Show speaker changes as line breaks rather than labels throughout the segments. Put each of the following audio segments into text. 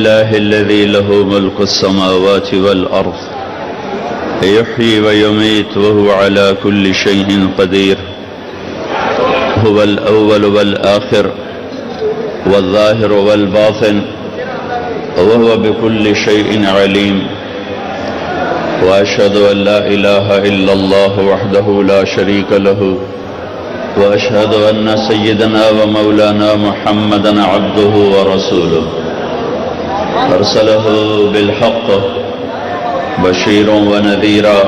لله الذي له ملك السماوات والأرض يحيي ويميت وهو على كل شيء قدير هو الأول والآخر والظاهر والباطن وهو بكل شيء عليم وأشهد أن لا إله إلا الله وحده لا شريك له وأشهد أن سيدنا ومولانا محمدا عبده ورسوله أرسله بالحق بشيرا ونذيرا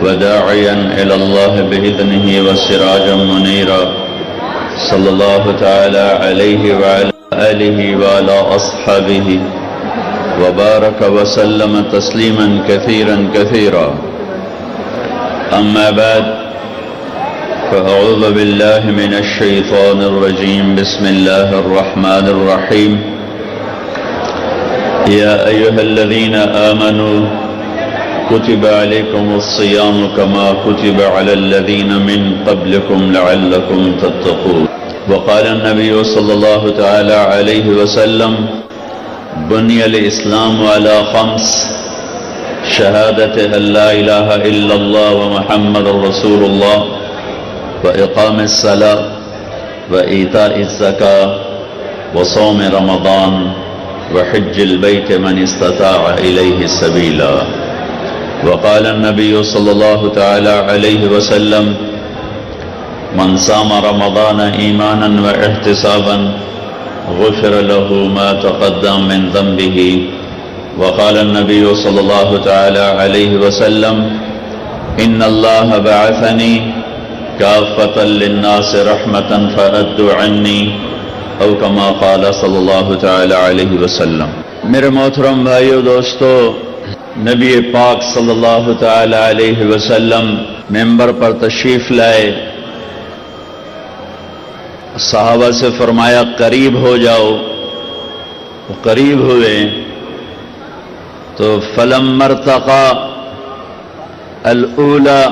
وداعيا إلى الله بإذنه وسراجا منيرا صلى الله تعالى عليه وعلى آله وعلى أصحابه وبارك وسلم تسليما كثيرا كثيرا أما بعد فأعوذ بالله من الشيطان الرجيم بسم الله الرحمن الرحيم يا أيها الذين آمنوا كتب عليكم الصيام كما كتب على الذين من قبلكم لعلكم تتقون وقال النبي صلى الله تعالى عليه وسلم بني الإسلام على 5 شهادة أن لا إله إلا الله ومحمد رسول الله وإقام الصلاة وإيتاء الزكاة وصوم رمضان وحج البيت من استطاع إليه سبيلا وقال النبي صلى الله تعالى عليه وسلم من صام رمضان إيمانا واحتسابا غفر له ما تقدم من ذنبه وقال النبي صلى الله تعالى عليه وسلم إن الله بعثني كافة للناس رحمة فأدوا عني او كما قال صلی اللہ تعالی علیہ وسلم۔ میرے محترم بھائیو دوستو، نبی پاک صلی اللہ تعالی علیہ وسلم منبر پر تشریف لائے، صحابہ سے فرمایا قریب ہو جاؤ، وہ قریب ہوئے تو فلما ارتقى الاولى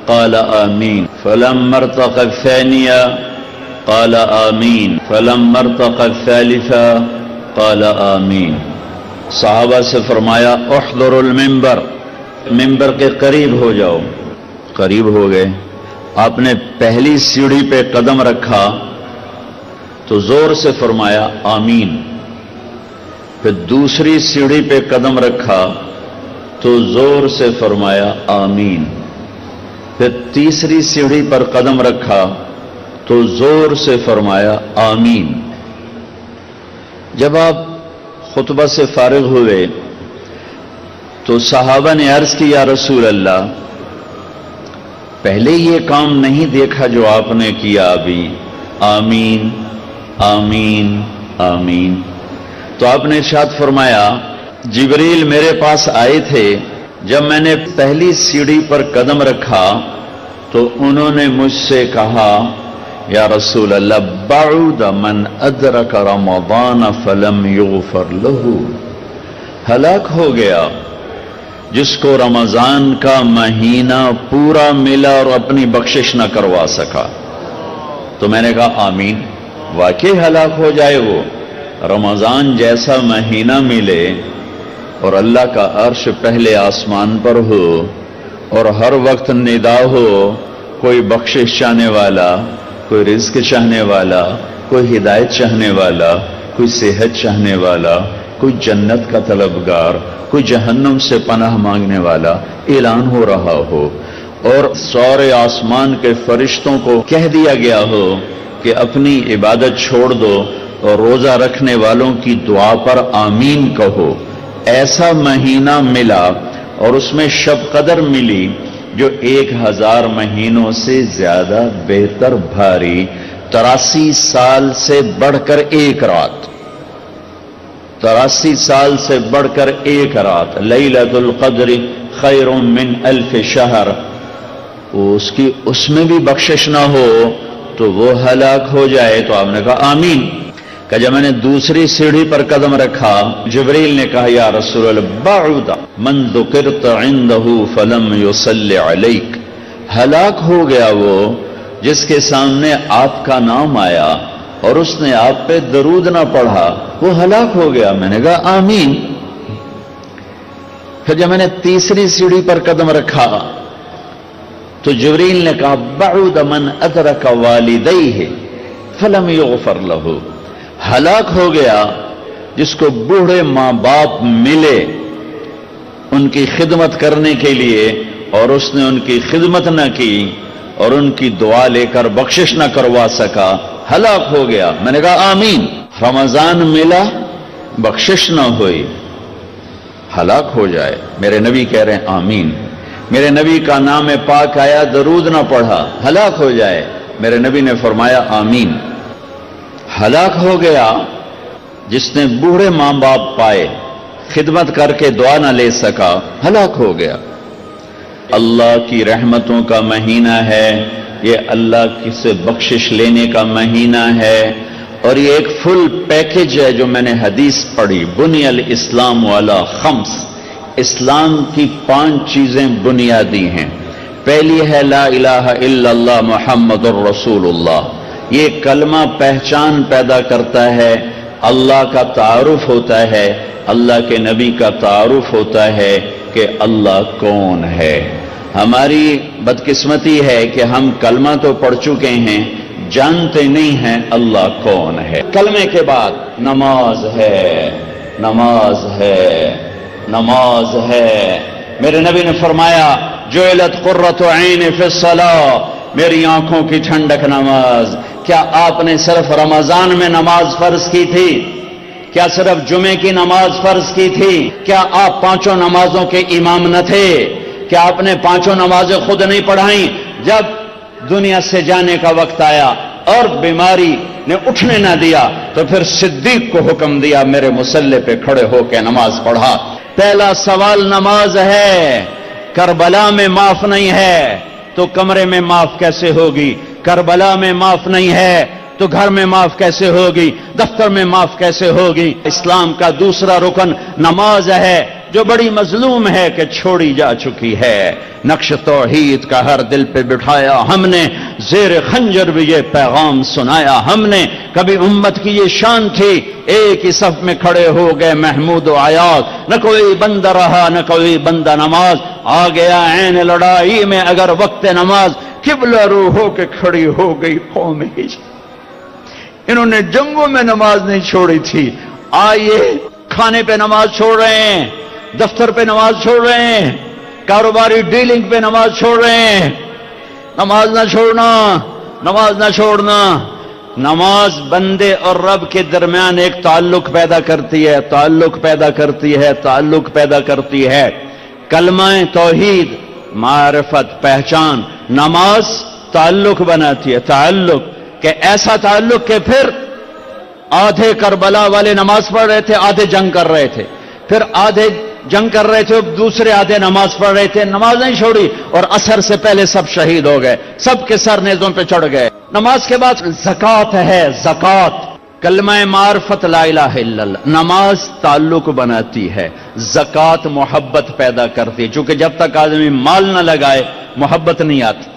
قال آمین فلما ارتقى الثانیہ قال آمین فلما ارتقى الثالثة قال آمین۔ صحابہ سے فرمایا احضروا المنبر، منبر کے قریب ہو جاؤ، قریب ہو گئے۔ آپ نے پہلی سیڑھی پہ قدم رکھا تو زور سے فرمایا آمین، پھر دوسری سیڑھی پہ قدم رکھا تو زور سے فرمایا آمین، پھر تیسری سیڑھی پر قدم رکھا تو زور سے فرمایا آمین۔ جب آپ خطبہ سے فارغ ہوئے تو صحابہ نے عرض کی یا رسول اللہ، پہلے یہ کام نہیں دیکھا جو آپ نے کیا ابھی، آمین آمین آمین۔ تو آپ نے ارشاد فرمایا جبریل میرے پاس آئے تھے، جب میں نے پہلی سیڑھی پر قدم رکھا تو انہوں نے مجھ سے کہا یا رسول اللہ بعد من ادرک رمضان فلم یغفر له، ہلاک ہو گیا جس کو رمضان کا مہینہ پورا ملا اور اپنی بخشش نہ کروا سکا۔ تو میں نے کہا آمین، واقعی ہلاک ہو جائے وہ، رمضان جیسا مہینہ ملے اور اللہ کا عرش پہلے آسمان پر ہو اور ہر وقت ندا ہو، کوئی بخشش چاہنے والا، کوئی رزق چاہنے والا، کوئی ہدایت چاہنے والا، کوئی صحت چاہنے والا، کوئی جنت کا طلبگار، کوئی جہنم سے پناہ مانگنے والا اعلان ہو رہا ہو اور سارے آسمان کے فرشتوں کو کہہ دیا گیا ہو کہ اپنی عبادت چھوڑ دو اور روزہ رکھنے والوں کی دعا پر آمین کہو، ایسا مہینہ ملا اور اس میں شب قدر ملی جو 1000 مہینوں سے زیادہ بہتر بھاری، 83 سال سے بڑھ کر ایک رات، 83 سال سے بڑھ کر ایک رات، لیلۃ القدر خیر من 1000 شہر، اس میں بھی بخشش نہ ہو تو وہ ہلاک ہو جائے۔ تو آپ نے کہا آمین۔ کہ جب میں نے دوسری سیڑھی پر قدم رکھا جبریل نے کہا یا رسول اللہ بعد من ذکرت عنده فلم يصلی علیک، ہلاک ہو گیا وہ جس کے سامنے آپ کا نام آیا اور اس نے آپ پہ درود نہ پڑھا وہ ہلاک ہو گیا. میں نے کہا آمین. پھر جب میں نے تیسری سیڑھی پر قدم رکھا تو جبریل نے کہا بعد من ادرک والدیہ فلم یغفر لہ. ہلاک ہو گیا جس کو بوڑھے ماں باپ ملے ان کی خدمت کرنے کے لیے اور اس نے ان کی خدمت نہ کی اور ان کی دعا لے کر بخشش نہ کروا سکا, ہلاک ہو گیا. میں نے کہا آمین. رمضان ملا بخشش نہ ہوئی ہلاک ہو جائے. میرے نبی کہہ رہے ہیں آمین. میرے نبی کا نام پاک آیا درود نہ پڑھا ہلاک ہو جائے. میرے نبی نے فرمایا آمین. ہلاک ہو گیا جس نے بوڑھے ماں باپ پائے خدمت کر کے دعا نہ لے سکا ہلاک ہو گیا. اللہ کی رحمتوں کا مہینہ ہے یہ, اللہ کی سے بخشش لینے کا مہینہ ہے, اور یہ ایک فل پیکج ہے جو میں نے حدیث پڑھی. بنی الاسلام والا خمس, اسلام کی 5 چیزیں بنیادی ہیں. پہلی ہے لا الہ الا اللہ محمد الرسول اللہ. یہ کلمہ پہچان پیدا کرتا ہے, اللہ کا تعارف ہوتا ہے, اللہ کے نبی کا تعارف ہوتا ہے کہ اللہ کون ہے. ہماری بدقسمتی ہے کہ ہم کلمہ تو پڑھ چکے ہیں جانتے نہیں ہیں اللہ کون ہے. کلمے کے بعد نماز ہے, نماز ہے, نماز ہے. میرے نبی نے فرمایا جعلت قرۃ عین فی الصلاۃ, میری آنکھوں کی ٹھنڈک نماز. کیا آپ نے صرف رمضان میں نماز فرض کی تھی؟ کیا صرف جمعے کی نماز فرض کی تھی؟ کیا آپ 5 نمازوں کے امام نہ تھے؟ کیا آپ نے 5 نمازیں خود نہیں پڑھائیں؟ جب دنیا سے جانے کا وقت آیا اور بیماری نے اٹھنے نہ دیا تو پھر صدیق کو حکم دیا میرے مصلی پہ کھڑے ہو کے نماز پڑھا. پہلا سوال نماز ہے. کربلا میں معاف نہیں ہے تو کمرے میں معاف کیسے ہوگی؟ کربلا میں معاف نہیں ہے تو گھر میں معاف کیسے ہوگی؟ دفتر میں معاف کیسے ہوگی؟ اسلام کا دوسرا رکن نماز ہے جو بڑی مظلوم ہے کہ چھوڑی جا چکی ہے. نقش توحید کا ہر دل پہ بٹھایا ہم نے, زیر خنجر بھی یہ پیغام سنایا ہم نے. کبھی امت کی یہ شان تھی ایک ہی صف میں کھڑے ہو گئے محمود و عیاض, نہ کوئی بندہ رہا نہ کوئی بندہ نماز. آ گیا عین لڑائی میں اگر وقت نماز, قبلہ رو ہو کے کھڑی ہو گئی قوم ہجر. انہوں نے جنگوں میں نماز نہیں چھوڑی تھی, آئیے کھانے پہ نماز چھوڑ رہے ہیں, دفتر پہ نماز چھوڑ رہے ہیں, کاروباری ڈیلنگ پہ نماز چھوڑ رہے ہیں. نماز نہ چھوڑنا, نماز نہ چھوڑنا. نماز بندے اور رب کے درمیان ایک تعلق پیدا کرتی ہے, تعلق پیدا کرتی ہے, تعلق پیدا کرتی ہے. کلمہ توحید, معرفت, پہچان. نماز تعلق بناتی ہے, تعلق کہ ایسا تعلق کہ پھر آدھے کربلا والے نماز پڑھ رہے تھے, آدھے جنگ کر رہے تھے, پھر آدھے جنگ کر رہے تھے, دوسرے آدھے نماز پڑھ رہے تھے, نماز نہیں چھوڑی, اور عصر سے پہلے سب شہید ہو گئے, سب کے سر نیزوں پہ چڑھ گئے. نماز کے بعد زکوٰۃ ہے, زکوٰۃ. کلمہ معرفت لا الہ الا اللہ. نماز تعلق بناتی ہے, زکوٰۃ محبت پیدا کرتی ہے, چونکہ جب تک آدمی مال نہ لگائے محبت نہیں آتی.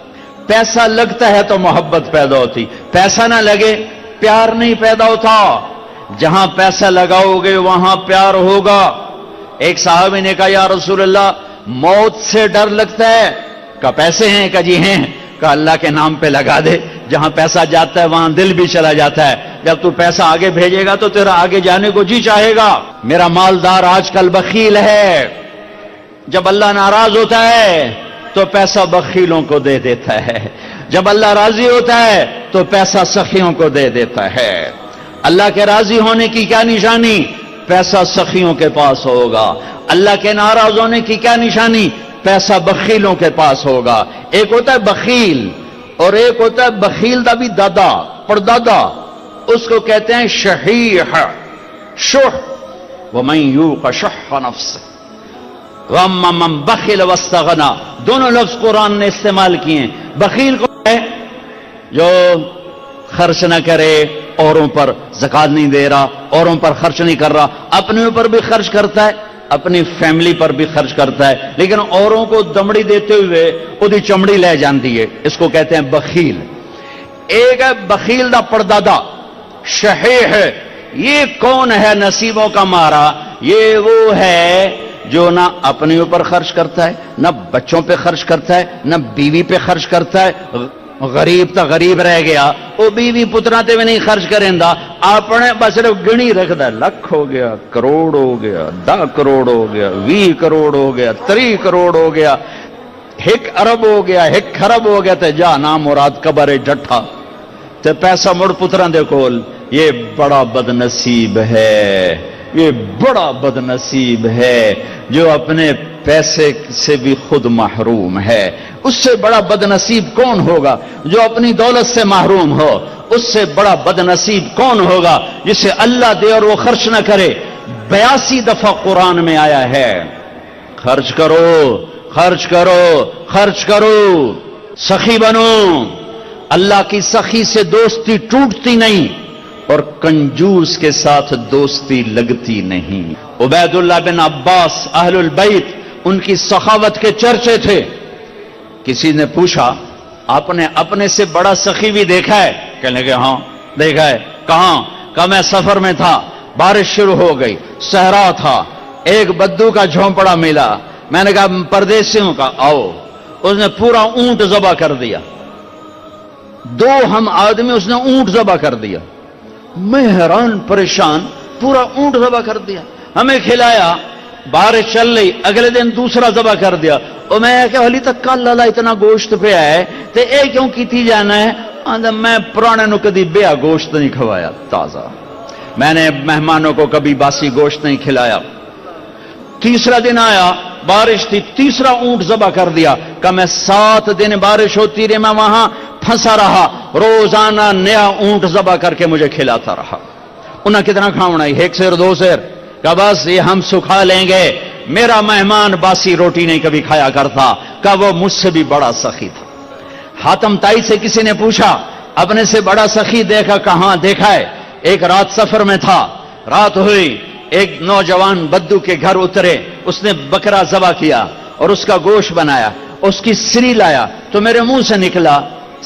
پیسہ لگتا ہے تو محبت پیدا ہوتی, پیسہ نہ لگے پیار نہیں پیدا ہوتا. جہاں پیسہ لگاؤ گے وہاں پیار ہوگا. ایک صحابی نے کہا یا رسول اللہ موت سے ڈر لگتا ہے, کہا پیسے ہیں؟ کہا جی ہیں. کہا اللہ کے نام پہ لگا دے, جہاں پیسہ جاتا ہے وہاں دل بھی چلا جاتا ہے. جب تو پیسہ آگے بھیجے گا تو تیرا آگے جانے کو جی چاہے گا. میرا مالدار آج کل بخیل ہے, جب اللہ ناراض ہوتا ہے تو پیسہ بخیلوں کو دے دیتا ہے, جب اللہ راضی ہوتا ہے تو پیسہ سخیوں کو دے دیتا ہے. اللہ کے راضی ہونے کی کیا نشانی؟ پیسہ سخیوں کے پاس ہوگا. اللہ کے ناراض ہونے کی کیا نشانی؟ پیسہ بخیلوں کے پاس ہوگا. ایک ہوتا ہے بخیل اور ایک ہوتا ہے بخیل دا بھی دادا, پردادا, اس کو کہتے ہیں شحیح, شح. وَمَن یُوقَ شُحَّ نَفْسِهِ وَأَمَّا مَن بَخِلَ وَاسْتَغْنَىٰ. دونوں لفظ قرآن نے استعمال کیے ہیں. بخیل کو ہے جو خرچ نہ کرے, اوروں پر زکات نہیں دے رہا, اوروں پر خرچ نہیں کر رہا, اپنے اوپر بھی خرچ کرتا ہے, اپنی فیملی پر بھی خرچ کرتا ہے, لیکن اوروں کو دمڑی دیتے ہوئے اودی چمڑی لے جاندی ہے. اس کو کہتے ہیں بخیل. ایک ہے بخیل دا پردادا, شحیح. یہ کون ہے نصیبوں کا مارا؟ یہ وہ ہے جو نہ اپنے اوپر خرچ کرتا ہے، نہ بچوں پہ خرچ کرتا ہے، نہ بیوی پہ خرچ کرتا ہے. غریب تا غریب رہ گیا، وہ بیوی پترا تے بھی نہیں خرچ کریں دا، اپنے بس صرف گنی رکھتا ہے. لاکھ ہو گیا، کروڑ ہو گیا، 10 کروڑ ہو گیا، 20 کروڑ ہو گیا، 30 کروڑ ہو گیا، 1 ارب ہو گیا، 1 خرب ہو گیا. تے جا نام مراد قبر جٹھا تے پیسہ مڑ پترا دے کول. یہ بڑا بد نصیب ہے، یہ بڑا بد نصیب ہے جو اپنے پیسے سے بھی خود محروم ہے. اس سے بڑا بد نصیب کون ہوگا جو اپنی دولت سے محروم ہو؟ اس سے بڑا بد نصیب کون ہوگا جسے اللہ دے اور وہ خرچ نہ کرے؟ 82 دفعہ قرآن میں آیا ہے خرچ کرو، خرچ کرو، خرچ کرو، سخی بنو. اللہ کی سخی سے دوستی ٹوٹتی نہیں اور کنجوس کے ساتھ دوستی لگتی نہیں. عبید اللہ بن عباس اہل البیت، ان کی سخاوت کے چرچے تھے. کسی نے پوچھا آپ نے اپنے سے بڑا سخی بھی دیکھا ہے؟ کہنے لگے ہاں دیکھا ہے. کہاں؟ کہا میں سفر میں تھا، بارش شروع ہو گئی، صحرا تھا، ایک بدو کا جھونپڑا ملا. میں نے کہا پردیسیوں کا آؤ. اس نے پورا اونٹ ذبح کر دیا، 2 ہم آدمی اس نے اونٹ ذبح کر دیا. میں حیران پریشان، پورا اونٹ ذبح کر دیا، ہمیں کھلایا. بارش چل رہی، اگلے دن دوسرا ذبح کر دیا. اور میں کہ حالی تک کل اللہ اتنا گوشت پہ آئے تے اے کیوں کیتی جانا ہے؟ میں پرانے نو کدی بیا گوشت نہیں کھوایا تازہ، میں نے مہمانوں کو کبھی باسی گوشت نہیں کھلایا. تیسرا دن آیا، بارش تھی، تیسرا اونٹ ذبح کر دیا. کہ میں 7 دن بارش ہوتی رہی، میں وہاں پھنسا رہا، روزانہ نیا اونٹ ذبح کر کے مجھے کھلاتا رہا. انہیں کتنا کھاونا ہے؟ 1 سیر 2 سیر. کہ بس یہ ہم سکھا لیں گے. میرا مہمان باسی روٹی نہیں کبھی کھایا کرتا. کہ وہ مجھ سے بھی بڑا سخی تھا. حاتم تائی سے کسی نے پوچھا اپنے سے بڑا سخی دیکھا؟ کہاں دیکھا ہے؟ ایک رات سفر میں تھا، رات ہوئی، ایک نوجوان بدو کے گھر اترے، اس نے بکرا ذبح کیا اور اس کا گوشت بنایا، اس کی سری لایا تو میرے منہ سے نکلا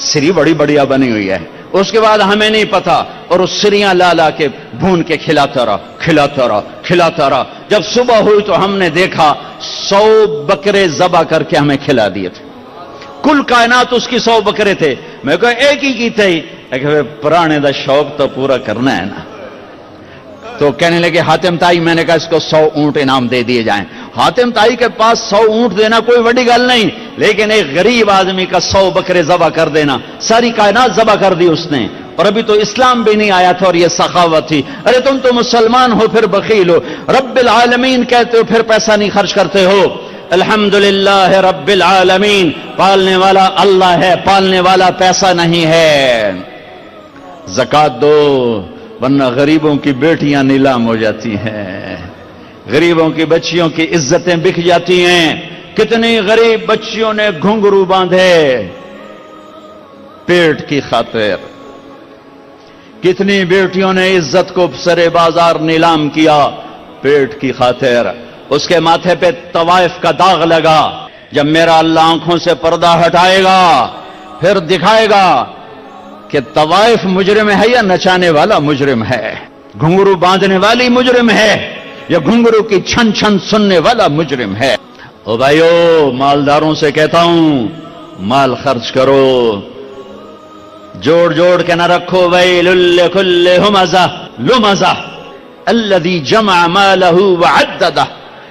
سری بڑی بڑھیا بنی ہوئی ہے. اس کے بعد ہمیں نہیں پتا اور اس سریاں لا لا کے بھون کے کھلاتا رہا، کھلاتا رہا، کھلاتا رہا. جب صبح ہوئی تو ہم نے دیکھا 100 بکرے ذبح کر کے ہمیں کھلا دیے تھے. کل کائنات اس کی 100 بکرے تھے. میں کہا ایک ہی کی تھے. پرانے دا شوق تو پورا کرنا ہے نا. تو کہنے لگے حاتم تائی، میں نے کہا اس کو 100 اونٹ انعام دے دیے جائیں. حاتم تائی کے پاس 100 اونٹ دینا کوئی بڑی گل نہیں، لیکن ایک غریب آدمی کا 100 بکرے ذبح کر دینا، ساری کائنات ذبح کر دی اس نے. اور ابھی تو اسلام بھی نہیں آیا تھا اور یہ سخاوت تھی. ارے تم تو مسلمان ہو پھر بخیل ہو، رب العالمین کہتے ہو پھر پیسہ نہیں خرچ کرتے ہو. الحمدللہ رب العالمین، پالنے والا اللہ ہے، پالنے والا پیسہ نہیں ہے. زکات دو ورنہ غریبوں کی بیٹیاں نیلام ہو جاتی ہیں، غریبوں کی بچیوں کی عزتیں بک جاتی ہیں. کتنی غریب بچیوں نے گھنگرو باندھے پیٹ کی خاطر، کتنی بیٹیوں نے عزت کو سرے بازار نیلام کیا پیٹ کی خاطر. اس کے ماتھے پہ طوائف کا داغ لگا. جب میرا اللہ آنکھوں سے پردہ ہٹائے گا پھر دکھائے گا کہ طوائف مجرم ہے یا نچانے والا مجرم ہے، گھنگرو باندھنے والی مجرم ہے یا گھنگرو کی چھن چھن سننے والا مجرم ہے. او بھائیو، مالداروں سے کہتا ہوں مال خرچ کرو، جوڑ جوڑ کے نہ رکھو. ویل لکل ہمزہ لمزہ الذی جمع مالہ وعددہ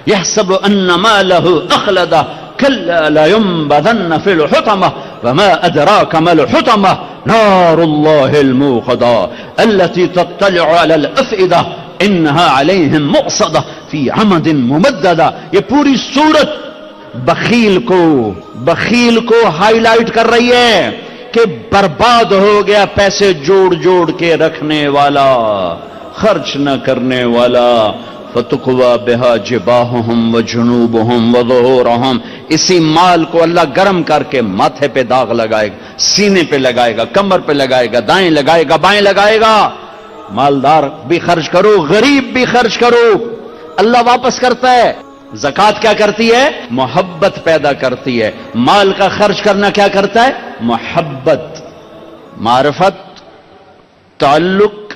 يحسب ان ماله اخلده كلا لينبذن في الحطمة وما ادراك ما الحطمة نار الله الموقدة التي تطلع على الافئدة انها عليهم مؤصدة في عمد ممددة. یہ پوری صورت بخیل کو ہائی لائٹ کر رہی ہے کہ برباد ہو گیا پیسے جوڑ جوڑ کے رکھنے والا، خرچ نہ کرنے والا. فَتُقْوَى بِهَا جِبَاهُهُمْ وَجُنُوبُهُمْ وَظُهُورُهُمْ. اسی مال کو اللہ گرم کر کے ماتھے پہ داغ لگائے گا، سینے پہ لگائے گا، کمر پہ لگائے گا، دائیں لگائے گا، بائیں لگائے گا. مالدار بھی خرچ کرو، غریب بھی خرچ کرو، اللہ واپس کرتا ہے. زکوٰۃ کیا کرتی ہے؟ محبت پیدا کرتی ہے. مال کا خرچ کرنا کیا کرتا ہے؟ محبت، معرفت، تعلق،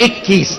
21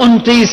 29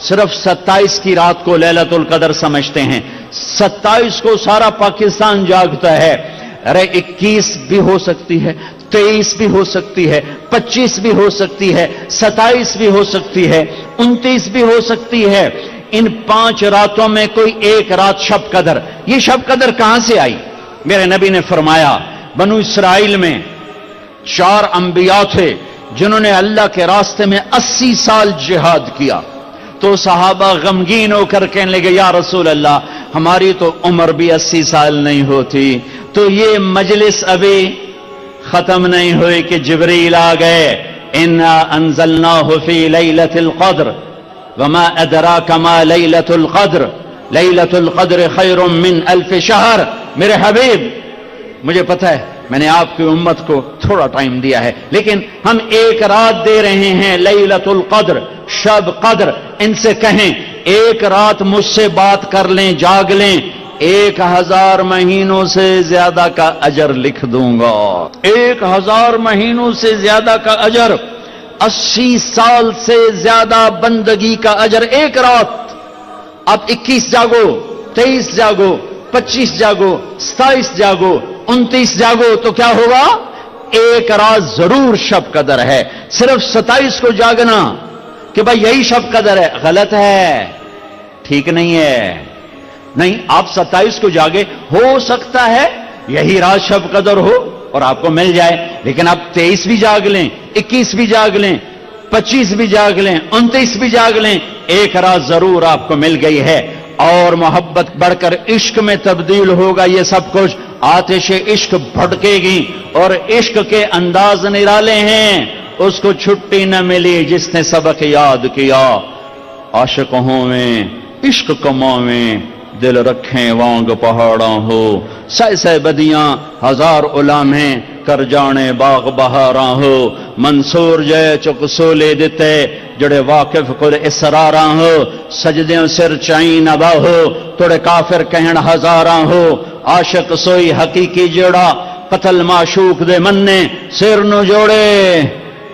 صرف 27 کی رات کو لیلۃ القدر سمجھتے ہیں. 27 کو سارا پاکستان جاگتا ہے. ارے 21 بھی ہو سکتی ہے, 23 بھی ہو سکتی ہے, 25 بھی ہو سکتی ہے, 27 بھی ہو سکتی ہے, 29 بھی ہو سکتی ہے. ان 5 راتوں میں کوئی ایک رات شب قدر. یہ شب قدر کہاں سے آئی؟ میرے نبی نے فرمایا بنو اسرائیل میں 4 انبیاء تھے جنہوں نے اللہ کے راستے میں 80 سال جہاد کیا. تو صحابہ غمگین ہو کر کہنے لگے یا رسول اللہ ہماری تو عمر بھی 80 سال نہیں ہوتی, تو یہ مجلس ابھی ختم نہیں ہوئی کہ جبریل آ گئے. انا انزلناہ فی لیلۃ القدر وما ادراک ما لیلۃ القدر لیلۃ القدر خیر من 1000 شہر. میرے حبیب مجھے پتہ ہے میں نے آپ کی امت کو تھوڑا ٹائم دیا ہے, لیکن ہم ایک رات دے رہے ہیں لیلۃ القدر, شب قدر. ان سے کہیں ایک رات مجھ سے بات کر لیں, جاگ لیں, 1000 مہینوں سے زیادہ کا اجر لکھ دوں گا. 1000 مہینوں سے زیادہ کا اجر, 80 سال سے زیادہ بندگی کا اجر ایک رات. اب 21 جاگو, 23 جاگو, 25 جاگو, 27 جاگو, 29 جاگو, تو کیا ہوگا؟ ایک رات ضرور شب قدر ہے. صرف 27 کو جاگنا کہ بھائی یہی شب قدر ہے, غلط ہے, ٹھیک نہیں ہے. نہیں, آپ 27 کو جاگے, ہو سکتا ہے یہی رات شب قدر ہو اور آپ کو مل جائے, لیکن آپ 23 بھی جاگ لیں, 21 بھی جاگ لیں, 25 بھی جاگ لیں, 29 بھی جاگ لیں, ایک رات ضرور آپ کو مل گئی ہے. اور محبت بڑھ کر عشق میں تبدیل ہوگا یہ سب کچھ. آتش عشق بھڑکے گی اور عشق کے انداز نرالے ہیں. اس کو چھٹی نہ ملی جس نے سبق یاد کیا. عاشق ہوں میں عشق کماں میں دل رکھیں وانگ پہاڑاں ہو. سہ سہ بدیاں 1000 علامیں کر جانے باغ بہاراں ہو. منصور جے چک سولے دیتے جڑے واقف کل اسراراں ہو. سجدیوں سر چائیں نبا ہو توڑے کافر کہن ہزاراں ہو. عاشق سوئی حقیقی جڑا قتل معشوق دے مننے سر نو جوڑے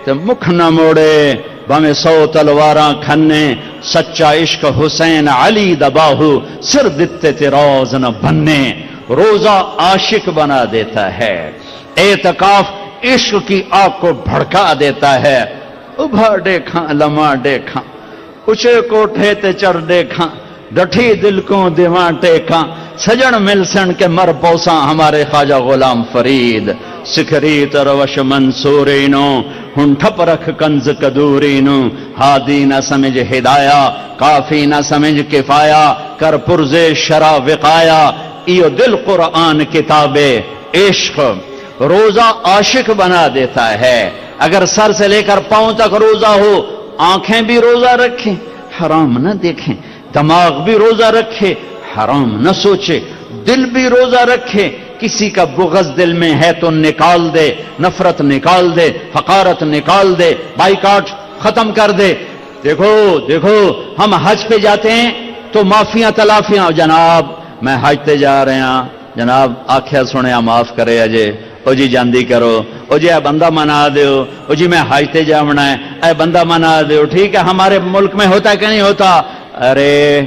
تے مکھ نہ موڑے. بھامے 100 تلواراں کھنے سچا عشق حسین علی دباہو سر دتے تیراز نہ بننے. روزہ عاشق بنا دیتا ہے, اعتکاف عشق کی آگ کو بھڑکا دیتا ہے. ابھا دیکھاں لمحہ دیکھاں اچھے کوٹھے تے چڑھ دیکھاں ڈٹھی دل کو دیواں ٹیکاں. سجن ملسن کے مر پوساں ہمارے خواجہ غلام فرید. سکھری تروش منصورینو ہن ٹھپ رکھ کنز کدورینو. ہادی نہ سمجھ ہدایا کافی نہ سمجھ کفایا کر پرزے شرع وقایا. ایو دل قرآن کتاب عشق روزہ عاشق بنا دیتا ہے. اگر سر سے لے کر پاؤں تک روزہ ہو, آنکھیں بھی روزہ رکھیں حرام نہ دیکھیں, دماغ بھی روزہ رکھے حرام نہ سوچے, دل بھی روزہ رکھے. کسی کا بغض دل میں ہے تو نکال دے, نفرت نکال دے, حقارت نکال دے, بائیکاٹ ختم کر دے. دیکھو دیکھو ہم حج پہ جاتے ہیں تو معافیاں تلافیاں, جناب میں حج تے جا رہے ہیں, جناب آکھیا سنیا معاف کرے اجے, او جی جاندی کرو, او جی اے بندہ منا دیو, او جی میں حج تے جاونا ہے, اے بندہ منا دیو. ٹھیک ہے ہمارے ملک میں ہوتا ہے کہ نہیں ہوتا؟ ارے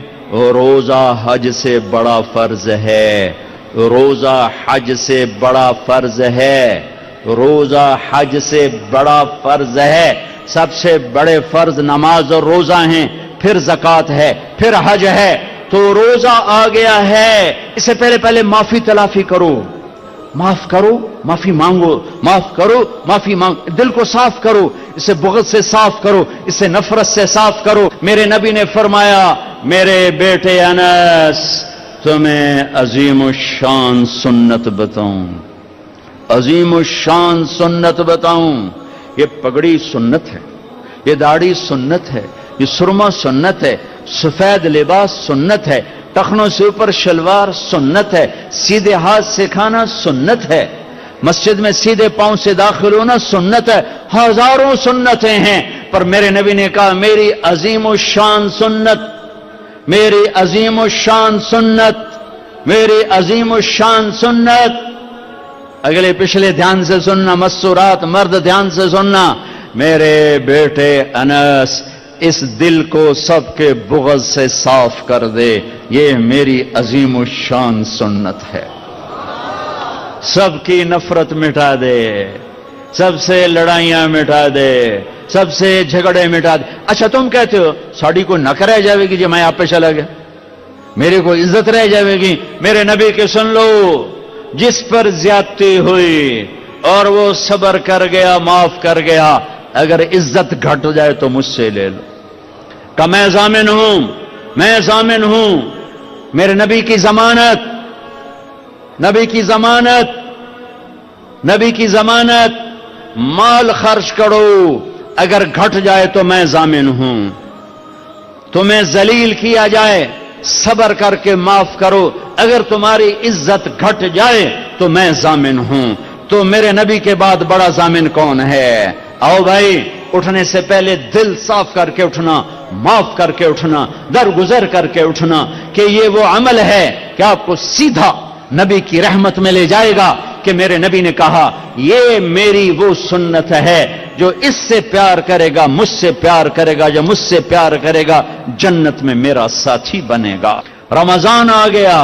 روزہ حج سے بڑا فرض ہے, روزہ حج سے بڑا فرض ہے, روزہ حج سے بڑا فرض ہے. سب سے بڑے فرض نماز اور روزہ ہیں, پھر زکوٰۃ ہے, پھر حج ہے. تو روزہ آ گیا ہے, اس سے پہلے معافی تلافی کرو, معاف کرو معافی مانگو, معاف کرو معافی مانگ, دل کو صاف کرو, اسے بغض سے صاف کرو, اسے نفرت سے صاف کرو. میرے نبی نے فرمایا میرے بیٹے انس تمہیں عظیم الشان سنت بتاؤں, عظیم الشان سنت بتاؤں. یہ پگڑی سنت ہے, یہ داڑھی سنت ہے, یہ سرما سنت ہے, سفید لباس سنت ہے, ٹخنوں سے اوپر شلوار سنت ہے, سیدھے ہاتھ سے کھانا سنت ہے, مسجد میں سیدھے پاؤں سے داخل ہونا سنت ہے. ہزاروں سنتیں ہیں, پر میرے نبی نے کہا میری عظیم الشان سنت, میری عظیم الشان سنت, میری عظیم الشان سنت. اگلے پچھلے دھیان سے سننا, مستورات مرد دھیان سے سننا. میرے بیٹے انس اس دل کو سب کے بغض سے صاف کر دے، یہ میری عظیم الشان سنت ہے۔ سب کی نفرت مٹا دے، سب سے لڑائیاں مٹا دے، سب سے جھگڑے مٹا دے۔ اچھا تم کہتے ہو ساڑی کو نک رہ جاوے گی جی میں آپ پہ چلا گیا، میرے کو عزت رہ جاوے گی؟ میرے نبی کے سن لو، جس پر زیادتی ہوئی اور وہ صبر کر گیا، معاف کر گیا، اگر عزت گھٹ جائے تو مجھ سے لے لو کہ میں ضامن ہوں، میں ضامن ہوں۔ میرے نبی کی ضمانت، نبی کی ضمانت، نبی کی ضمانت، مال خرچ کرو، اگر گھٹ جائے تو میں ضامن ہوں۔ تمہیں ذلیل کیا جائے، صبر کر کے معاف کرو، اگر تمہاری عزت گھٹ جائے تو میں ضامن ہوں۔ تو میرے نبی کے بعد بڑا ضامن کون ہے؟ آؤ بھائی، اٹھنے سے پہلے دل صاف کر کے اٹھنا، معاف کر کے اٹھنا، درگزر کر کے اٹھنا، کہ یہ وہ عمل ہے کہ آپ کو سیدھا نبی کی رحمت میں لے جائے گا، کہ میرے نبی نے کہا یہ میری وہ سنت ہے، جو اس سے پیار کرے گا مجھ سے پیار کرے گا، جو مجھ سے پیار کرے گا جنت میں میرا ساتھی بنے گا۔ رمضان آ گیا،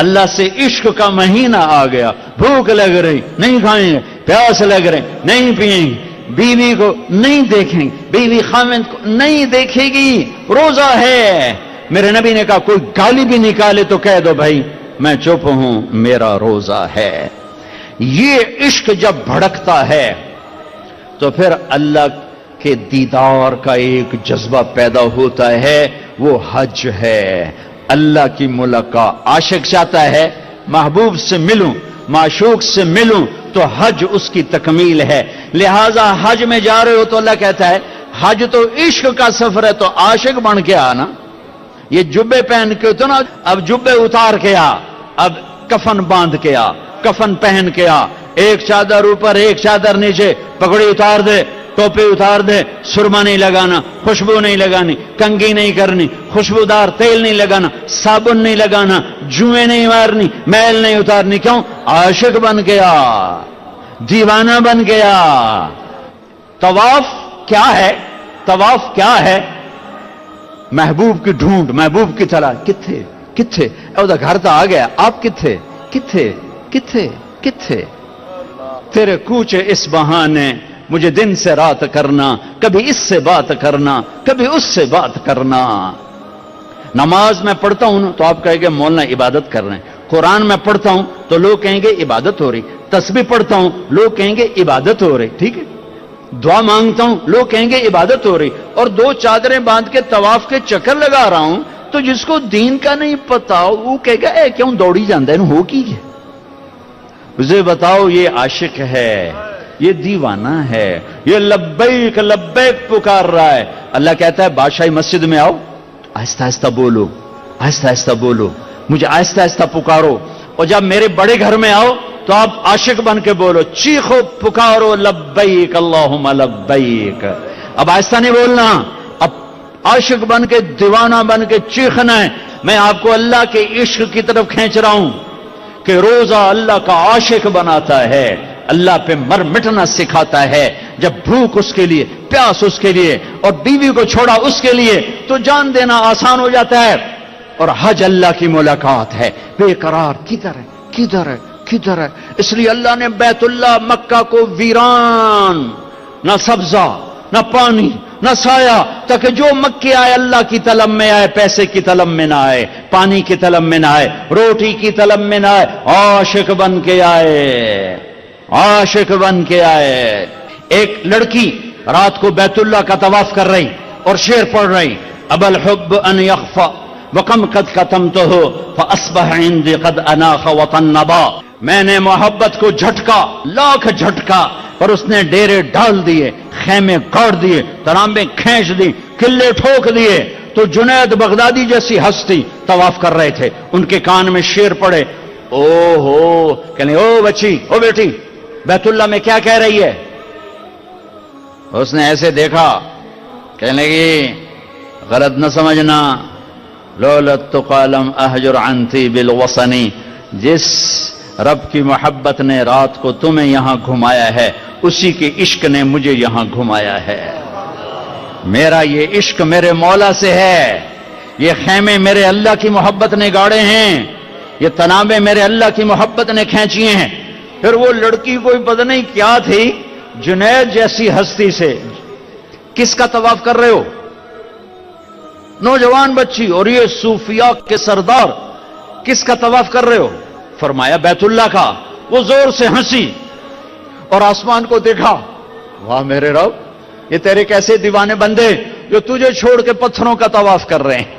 اللہ سے عشق کا مہینہ آ گیا، بھوک لگ رہی نہیں کھائیں گے، پیاس لگ رہی نہیں پیئیں گے، بیوی کو نہیں دیکھیں گے، بیوی خاوند کو نہیں دیکھے گی، روزہ ہے۔ میرے نبی نے کہا کوئی گالی بھی نکالے تو کہہ دو بھائی میں چپ ہوں، میرا روزہ ہے۔ یہ عشق جب بھڑکتا ہے تو پھر اللہ کے دیدار کا ایک جذبہ پیدا ہوتا ہے، وہ حج ہے، اللہ کی ملاقات۔ عاشق چاہتا ہے محبوب سے ملوں، معشوق سے ملوں، تو حج اس کی تکمیل ہے۔ لہذا حج میں جا رہے ہو تو اللہ کہتا ہے حج تو عشق کا سفر ہے، تو عاشق بن کے آنا۔ یہ جبے پہن کے تو نا، اب جبے اتار کے آ، اب کفن باندھ کے آ، کفن پہن کے آ، ایک چادر اوپر ایک چادر نیچے، پگڑی اتار دے، ٹوپی اتار دے، سرما نہیں لگانا، خوشبو نہیں لگانی، کنگھی نہیں کرنی، خوشبودار تیل نہیں لگانا، صابن نہیں لگانا، جوئیں نہیں مارنی، میل نہیں اتارنی۔ کیوں؟ عاشق بن گیا، دیوانہ بن گیا۔ طواف کیا ہے؟ طواف کیا ہے؟ محبوب کی ڈھونڈ، محبوب کی تلاش۔ کتھے کتھے؟ او دا گھر تو آ گیا، آپ کتھے کتھے کتھے کتھے؟ تیرے کوچے اس بہانے مجھے دن سے رات کرنا، کبھی اس سے بات کرنا، کبھی اس سے بات کرنا۔ نماز میں پڑھتا ہوں تو آپ کہیں گے مولانا عبادت کر رہے ہیں، قرآن میں پڑھتا ہوں تو لوگ کہیں گے عبادت ہو رہی، تسبیح پڑھتا ہوں لوگ کہیں گے عبادت ہو رہی، ٹھیک ہے، دعا مانگتا ہوں لوگ کہیں گے عبادت ہو رہی، اور دو چادریں باندھ کے طواف کے چکر لگا رہا ہوں، تو جس کو دین کا نہیں پتا وہ کہے گا اے کیوں دوڑی جاندے ہیں، ہو کی ہے؟ اسے بتاؤ یہ عاشق ہے، یہ دیوانہ ہے، یہ لبیک لبیک پکار رہا ہے۔ اللہ کہتا ہے بادشاہی مسجد میں آؤ، آہستہ آہستہ بولو، آہستہ آہستہ بولو، مجھے آہستہ آہستہ پکارو، اور جب میرے بڑے گھر میں آؤ تو آپ عاشق بن کے بولو، چیخو پکارو لبیک اللہم لبیک۔ اب آہستہ نہیں بولنا، اب عاشق بن کے دیوانہ بن کے چیخنا ہے۔ میں آپ کو اللہ کے عشق کی طرف کھینچ رہا ہوں کہ روزہ اللہ کا عاشق بناتا ہے، اللہ پہ مر مٹنا سکھاتا ہے۔ جب بھوک اس کے لیے، پیاس اس کے لیے، اور بیوی کو چھوڑا اس کے لیے، تو جان دینا آسان ہو جاتا ہے۔ اور حج اللہ کی ملاقات ہے، بے قرار کدھر ہے کدھر ہے کدھر ہے؟ اس لیے اللہ نے بیت اللہ مکہ کو ویران، نہ سبزہ نہ پانی نہ سایہ، تاکہ جو مکے آئے اللہ کی طلب میں آئے، پیسے کی طلب میں نہ آئے، پانی کی طلب میں نہ آئے، روٹی کی طلب میں نہ آئے، عاشق بن کے آئے، عاشق بن کے آئے۔ ایک لڑکی رات کو بیت اللہ کا طواف کر رہی اور شعر پڑھ رہی، اب الحب ان یخفى وکم قد کتمتہ فاصبح عندی قد اناخ وطنبا۔ میں نے محبت کو جھٹکا، لاکھ جھٹکا، پر اس نے ڈیرے ڈال دیے، خیمے گاڑ دیے، ترامبیں کھینچ دی، قلعے ٹھوک دیے۔ تو جنید بغدادی جیسی ہستی طواف کر رہے تھے، ان کے کان میں شعر پڑے، او ہو، کہنے او بچی، او بیٹی، بیت اللہ میں کیا کہہ رہی ہے؟ اس نے ایسے دیکھا، کہنے لگی غلط نہ سمجھنا، لولت قالم احجر عنتی بالوصنی، جس رب کی محبت نے رات کو تمہیں یہاں گھمایا ہے، اسی کے عشق نے مجھے یہاں گھمایا ہے۔ میرا یہ عشق میرے مولا سے ہے، یہ خیمے میرے اللہ کی محبت نے گاڑے ہیں، یہ تنابیں میرے اللہ کی محبت نے کھینچی ہیں۔ پھر وہ لڑکی کوئی پتہ نہیں کیا تھی، جنید جیسی ہستی سے کس کا طواف کر رہے ہو؟ نوجوان بچی، اور یہ صوفیاء کے سردار کس کا طواف کر رہے ہو؟ فرمایا بیت اللہ کا۔ وہ زور سے ہنسی اور آسمان کو دیکھا، واہ میرے رب، یہ تیرے کیسے دیوانے بندے جو تجھے چھوڑ کے پتھروں کا طواف کر رہے ہیں،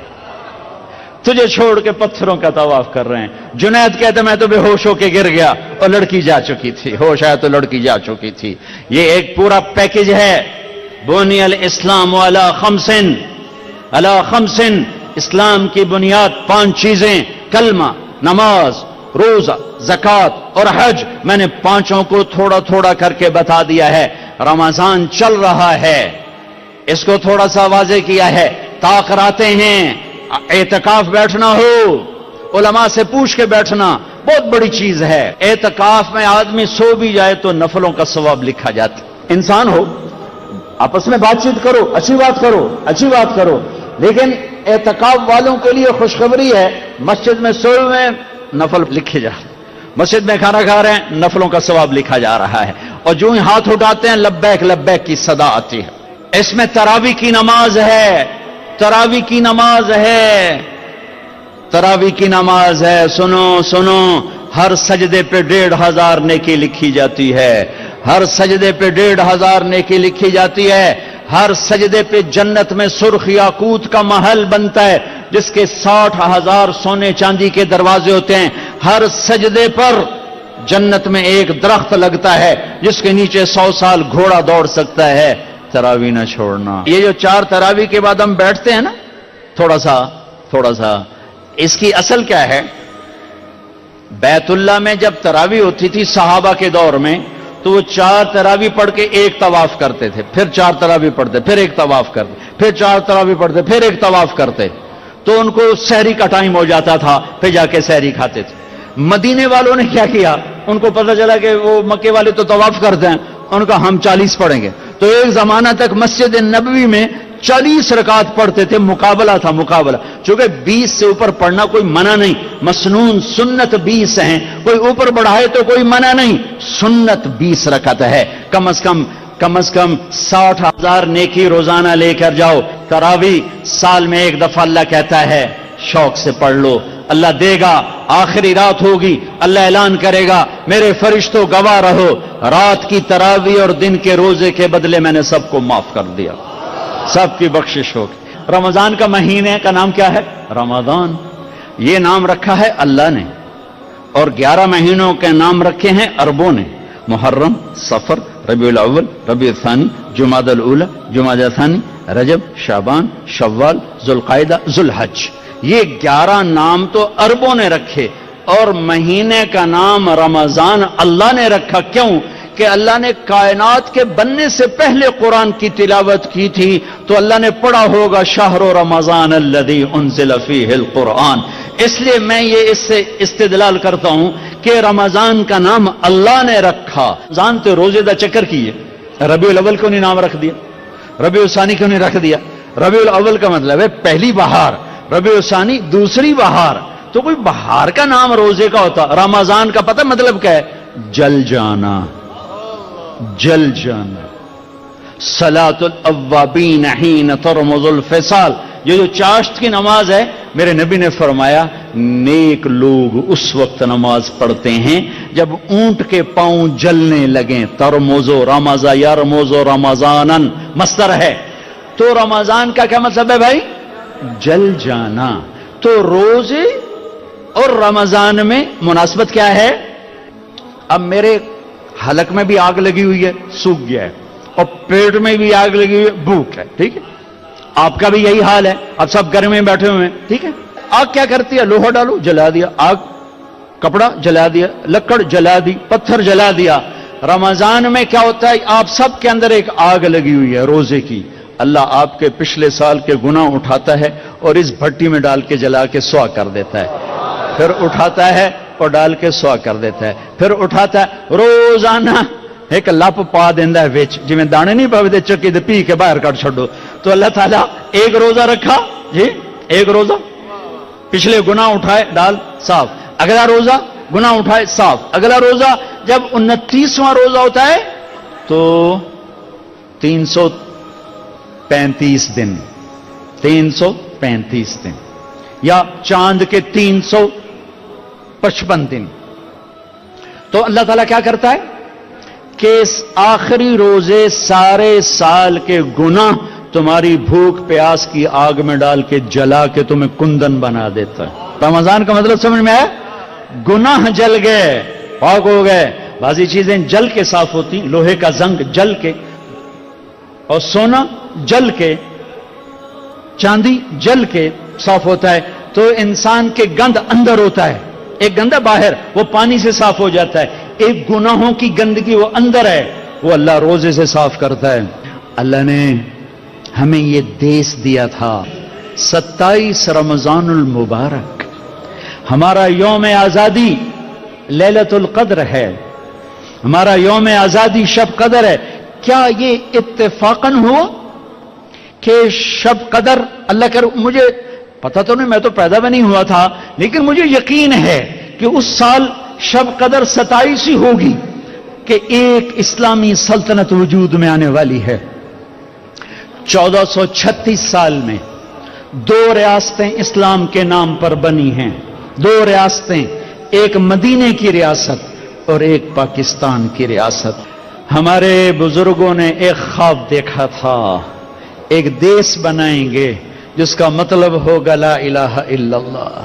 تجھے چھوڑ کے پتھروں کا طواف کر رہے ہیں۔ جنید کہتے میں تو بے ہوش ہو کے گر گیا اور لڑکی جا چکی تھی، ہوش آیا تو لڑکی جا چکی تھی۔ یہ ایک پورا پیکج ہے۔ بنی الاسلام علی خمسن، اسلام کی بنیاد 5 چیزیں، کلمہ، نماز، روزہ، زکوٰۃ اور حج۔ میں نے 5 کو تھوڑا تھوڑا کر کے بتا دیا ہے۔ رمضان چل رہا ہے، اس کو تھوڑا سا واضح کیا ہے۔ تاخراتے ہیں، اعتکاف بیٹھنا ہو، علماء سے پوچھ کے بیٹھنا بہت بڑی چیز ہے۔ اعتکاف میں آدمی سو بھی جائے تو نفلوں کا ثواب لکھا جاتا۔ انسان ہو، آپس میں بات چیت کرو، اچھی بات کرو، لیکن اعتکاف والوں کے لیے خوشخبری ہے، مسجد میں سوئے ہوئے نفل لکھے جا رہے ہیں، مسجد میں کھانا کھا رہے ہیں نفلوں کا ثواب لکھا جا رہا ہے، اور جو ہی ہاتھ اٹھاتے ہیں لبیک لبیک کی صدا آتی ہے۔ اس میں تراویح کی نماز ہے، تراویح کی نماز ہے۔ سنو، ہر سجدے پہ 1500 نیکی لکھی جاتی ہے، ہر سجدے پہ 1500 نیکی لکھی جاتی ہے۔ ہر سجدے پہ جنت میں سرخ یاقوت کا محل بنتا ہے جس کے 60,000 سونے چاندی کے دروازے ہوتے ہیں۔ ہر سجدے پر جنت میں ایک درخت لگتا ہے جس کے نیچے 100 سال گھوڑا دوڑ سکتا ہے۔ تراویح نہ چھوڑنا۔ یہ جو 4 تراویح کے بعد ہم بیٹھتے ہیں نا تھوڑا سا، اس کی اصل کیا ہے؟ بیت اللہ میں جب تراویح ہوتی تھی صحابہ کے دور میں تو وہ 4 تراویح پڑھ کے ایک طواف کرتے تھے، پھر 4 تراویح پڑھتے، پھر ایک طواف کرتے، پھر 4 تراویح پڑھتے، پھر ایک طواف کرتے، تو ان کو سحری کا ٹائم ہو جاتا تھا، پھر جا کے سحری کھاتے تھے۔ مدینے والوں نے کیا کیا؟ ان کو پتہ چلا کہ وہ مکے والے تو طواف کرتے ہیں، ان کا ہم 40 پڑھیں گے، تو ایک زمانہ تک مسجد نبوی میں 40 رکعت پڑھتے تھے، مقابلہ تھا۔ چونکہ 20 سے اوپر پڑھنا کوئی منع نہیں، مسنون سنت 20 ہیں، کوئی اوپر بڑھائے تو کوئی منع نہیں، سنت 20 رکعت ہے۔ کم از کم 60,000 نیکی روزانہ لے کر جاؤ۔ تراویح سال میں ایک دفعہ اللہ کہتا ہے شوق سے پڑھ لو، اللہ دے گا۔ آخری رات ہوگی، اللہ اعلان کرے گا میرے فرشتوں گواہ رہو، رات کی تراویح اور دن کے روزے کے بدلے میں نے سب کو معاف کر دیا، سب کی بخشش ہوگی۔ رمضان کا مہینے کا نام کیا ہے؟ رمضان۔ یہ نام رکھا ہے اللہ نے، اور 11 مہینوں کے نام رکھے ہیں عربوں نے، محرم، صفر، ربیع الاول، ربیع الثانی، جمادی الاولی، جمادی الثانی، رجب، شعبان، شوال، ذوالقعدہ، ذوالحج۔ یہ 11 نام تو عربوں نے رکھے، اور مہینے کا نام رمضان اللہ نے رکھا۔ کیوں؟ کہ اللہ نے کائنات کے بننے سے پہلے قرآن کی تلاوت کی تھی تو اللہ نے پڑھا ہوگا شہر رمضان الذی انزل فیہ القرآن۔ اس لیے میں یہ اس سے استدلال کرتا ہوں کہ رمضان کا نام اللہ نے رکھا۔ رمضان تو روزے دا چکر کیے، ربیع الاول کیوں نہیں نام رکھ دیا؟ ربیع الثانی کیوں نہیں رکھ دیا؟ ربیع الاول کا مطلب ہے پہلی بہار، ربیع الثانی دوسری بہار، تو کوئی بہار کا نام روزے کا ہوتا۔ رمضان کا پتہ مطلب کیا ہے؟ جل جانا، جل جانا۔ صلاۃ الاوابین حین ترمض الفصال، یہ جو چاشت کی نماز ہے، میرے نبی نے فرمایا نیک لوگ اس وقت نماز پڑھتے ہیں جب اونٹ کے پاؤں جلنے لگیں۔ ترمزو رمضا یرمزو رمضانا مصدر ہے، تو رمضان کا کیا مطلب ہے بھائی؟ جل جانا۔ تو روزے اور رمضان میں مناسبت کیا ہے؟ اب میرے حلق میں بھی آگ لگی ہوئی ہے، سوکھ گیا ہے، اور پیٹ میں بھی آگ لگی ہوئی ہے، بھوک ہے، ٹھیک ہے؟ آپ کا بھی یہی حال ہے، اب سب گھر میں بیٹھے ہوئے ہیں، ٹھیک ہے؟ آگ کیا کرتی ہے؟ لوہا ڈالو، جلا دیا، آگ کپڑا جلا دیا، لکڑ جلا دی، پتھر جلا دیا۔ رمضان میں کیا ہوتا ہے؟ آپ سب کے اندر ایک آگ لگی ہوئی ہے روزے کی، اللہ آپ کے پچھلے سال کے گناہ اٹھاتا ہے اور اس بھٹی میں ڈال کے جلا کے سوا کر دیتا ہے، پھر اٹھاتا ہے اور ڈال کے سوا کر دیتا ہے، پھر اٹھاتا ہے، روزانہ ایک لپ پا دینا ہے وچ، جی میں دانے نہیں پاوے چکی دے پی کے باہر کٹ چھڈو،
تو اللہ تعالیٰ ایک روزہ رکھا جی، ایک روزہ، پچھلے گناہ اٹھائے ڈال صاف، اگلا روزہ گناہ اٹھائے صاف، اگلا روزہ جب 29واں روزہ ہوتا ہے تو 335 دن، 335 دن یا چاند کے 355 دن. تو اللہ تعالیٰ کیا کرتا ہے کہ اس آخری روزے سارے سال کے گناہ تمہاری بھوک پیاس کی آگ میں ڈال کے جلا کے تمہیں کندن بنا دیتا ہے. رمضان کا مطلب سمجھ میں ہے؟ گناہ جل گئے، پاک ہو گئے. بعضی چیزیں جل کے صاف ہوتی، لوہے کا زنگ جل کے، اور سونا جل کے، چاندی جل کے صاف ہوتا ہے. تو انسان کے گند اندر ہوتا ہے، ایک گندہ باہر، وہ پانی سے صاف ہو جاتا ہے. ایک گناہوں کی گندگی وہ اندر ہے، وہ اللہ روزے سے صاف کرتا ہے. اللہ نے ہمیں یہ دیس دیا تھا 27 رمضان المبارک، ہمارا یوم آزادی لیلۃ القدر ہے، ہمارا یوم آزادی شب قدر ہے. کیا یہ اتفاقاً ہوا کہ شب قدر، اللہ کر، مجھے پتہ تو نہیں، میں تو پیدا بھی نہیں ہوا تھا، لیکن مجھے یقین ہے کہ اس سال شب قدر 27 ہی ہوگی کہ ایک اسلامی سلطنت وجود میں آنے والی ہے. 1436 سال میں 2 ریاستیں اسلام کے نام پر بنی ہیں، 2 ریاستیں، ایک مدینے کی ریاست اور ایک پاکستان کی ریاست. ہمارے بزرگوں نے ایک خواب دیکھا تھا، ایک دیس بنائیں گے جس کا مطلب ہوگا لا الہ الا اللہ،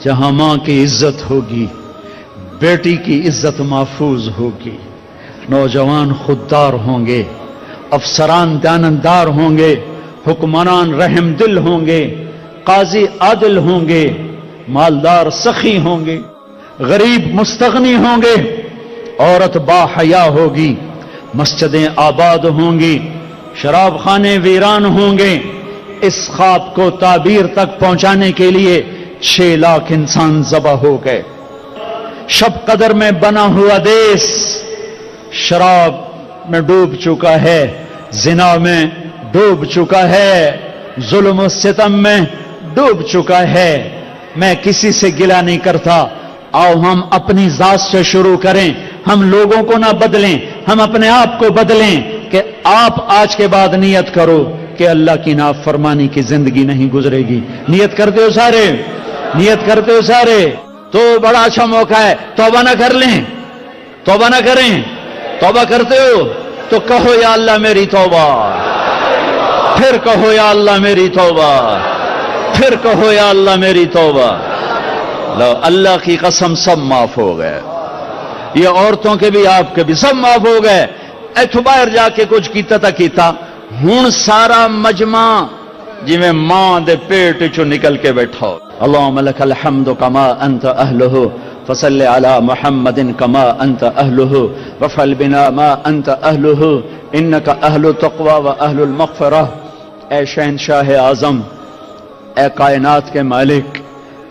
جہاں ماں کی عزت ہوگی، بیٹی کی عزت محفوظ ہوگی، نوجوان خوددار ہوں گے، افسران دیانتدار ہوں گے، حکمران رحم دل ہوں گے، قاضی عادل ہوں گے، مالدار سخی ہوں گے، غریب مستغنی ہوں گے، عورت با حیا ہوگی، مسجدیں آباد ہوں گی، شراب خانے ویران ہوں گے. اس خواب کو تعبیر تک پہنچانے کے لیے 6 لاکھ انسان ذبح ہو گئے. شب قدر میں بنا ہوا دیس شراب میں ڈوب چکا ہے، زنا میں ڈوب چکا ہے، ظلم و ستم میں ڈوب چکا ہے. میں کسی سے گلہ نہیں کرتا، آؤ ہم اپنی ذات سے شروع کریں، ہم لوگوں کو نہ بدلیں، ہم اپنے آپ کو بدلیں کہ آپ آج کے بعد نیت کرو کہ اللہ کی نافرمانی کی زندگی نہیں گزرے گی. نیت کرتے ہو سارے؟ نیت کرتے ہو سارے؟ تو بڑا اچھا موقع ہے، توبہ نہ کر لیں، توبہ نہ کریں. توبہ کرتے ہو تو کہو یا اللہ میری توبہ، پھر کہو یا اللہ میری توبہ، پھر کہو یا اللہ میری توبہ. لو اللہ کی قسم سب معاف ہو گئے، یہ عورتوں کے بھی آپ کے بھی سب معاف ہو گئے. ایتھو باہر جا کے کچھ کیتا تا کیتا، ہون سارا مجمع جی میں ماں دے پیٹ چو نکل کے بیٹھا ہو. اللہم لک الحمد کما انت اہلہ فصل علی محمد کما انت اہلہ وفعل بنا ما انت اہلہ انک اہل تقوی و اہل المغفرہ. اے شہنشاہ اعظم، اے کائنات کے مالک،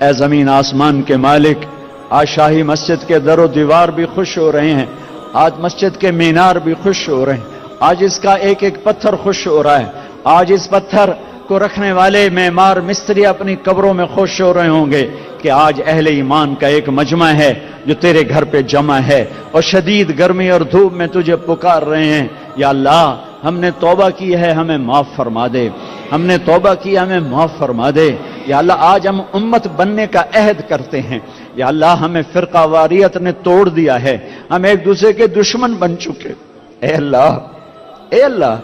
اے زمین آسمان کے مالک، آج شاہی مسجد کے در و دیوار بھی خوش ہو رہے ہیں، آج مسجد کے مینار بھی خوش ہو رہے ہیں، آج اس کا ایک ایک پتھر خوش ہو رہا ہے، آج اس پتھر کو رکھنے والے معمار مستری اپنی قبروں میں خوش ہو رہے ہوں گے کہ آج اہل ایمان کا ایک مجمع ہے جو تیرے گھر پہ جمع ہے اور شدید گرمی اور دھوپ میں تجھے پکار رہے ہیں. یا اللہ ہم نے توبہ کی ہے، ہمیں معاف فرما دے، ہم نے توبہ کی، ہمیں معاف فرما دے. یا اللہ آج ہم امت بننے کا عہد کرتے ہیں. یا اللہ ہمیں فرقہ واریت نے توڑ دیا ہے، ہم ایک دوسرے کے دشمن بن چکے. اے اللہ، اے اللہ،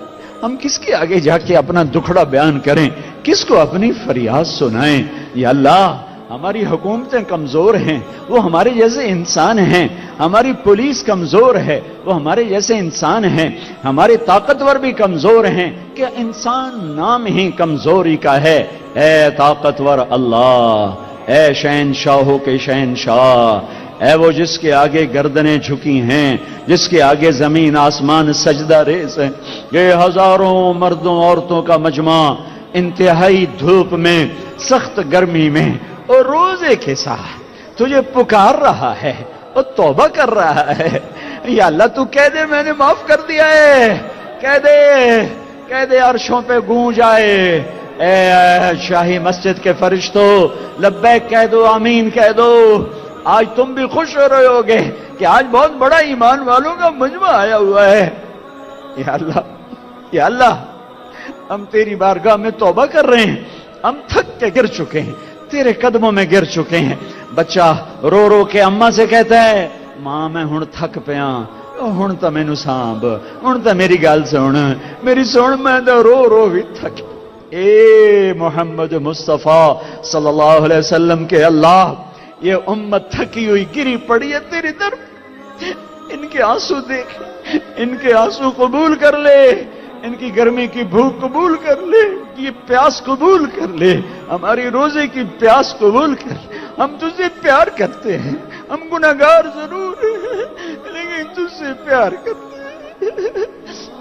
ہم کس کے آگے جا کے اپنا دکھڑا بیان کریں، کس کو اپنی فریاد سنائیں. یا اللہ ہماری حکومتیں کمزور ہیں، وہ ہمارے جیسے انسان ہیں، ہماری پولیس کمزور ہے، وہ ہمارے جیسے انسان ہیں، ہمارے طاقتور بھی کمزور ہیں کہ انسان نام ہی کمزوری کا ہے. اے طاقتور اللہ، اے شہنشاہوں کے شہنشاہ، اے وہ جس کے آگے گردنیں جھکی ہیں، جس کے آگے زمین آسمان سجدہ ریز ہے. یہ ہزاروں مردوں عورتوں کا مجمع انتہائی دھوپ میں، سخت گرمی میں اور روزے کے ساتھ تجھے پکار رہا ہے اور توبہ کر رہا ہے. یا اللہ تو کہہ دے میں نے معاف کر دیا ہے، کہہ دے قید عرشوں پہ گونج آئے، اے شاہی مسجد کے فرشتوں لبیک کہہ دو، آمین کہہ دو۔ آج تم بھی خوش ہو رہے ہوگے کہ آج بہت بڑا ایمان والوں کا مجمع آیا ہوا ہے۔ یا اللہ، یا اللہ، ہم تیری بارگاہ میں توبہ کر رہے ہیں، ہم تھک کے گر چکے ہیں، تیرے قدموں میں گر چکے ہیں۔ بچہ رو رو کے اماں سے کہتا ہے، ماں میں ہن تھک پیا، ہن تو مینوں سانب، ہن تو میری گل سن، میری سن، میں تو رو رو بھی تھک۔ اے محمد مصطفیٰ صلی اللہ علیہ وسلم کے اللہ، یہ امت تھکی ہوئی گری پڑی ہے تیری طرف، ان کے آنسو دیکھ، ان کے آنسو قبول کر لے، ان کی گرمی کی بھوک قبول کر لے، یہ پیاس قبول کر لے، ہماری روزے کی پیاس قبول کر لے۔ ہم تجھ سے پیار کرتے ہیں، ہم گناہگار ضرور ہیں لیکن تجھ سے پیار کرتے ہیں،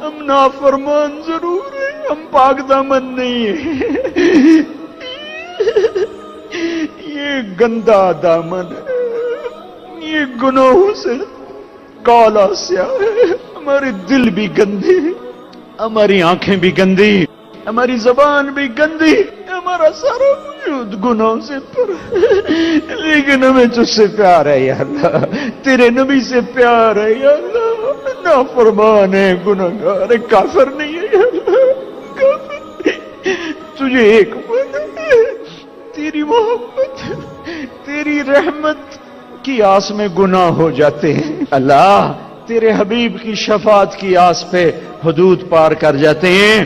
ہم نافرمان ضرور ہیں، ہم پاک دامن نہیں ہیں، یہ گندا دامن ہے، یہ گناہوں سے کالا سیاہ ہے، ہمارے دل بھی گندے، ہماری آنکھیں بھی گندی، ہماری زبان بھی گندی، ہمارا سارا وجود گناہوں سے پر ہے، لیکن ہمیں تجھ سے پیار ہے یا اللہ، تیرے نبی سے پیار ہے یا اللہ، نافرمان ہے، گناہگار ہے، کافر نہیں ہے یا اللہ، کافر نہیں۔ تجھے ایک من ہے، تیری محبت، تیری رحمت کی آس میں گناہ ہو جاتے ہیں اللہ، تیرے حبیب کی شفاعت کی آس پہ حدود پار کر جاتے ہیں،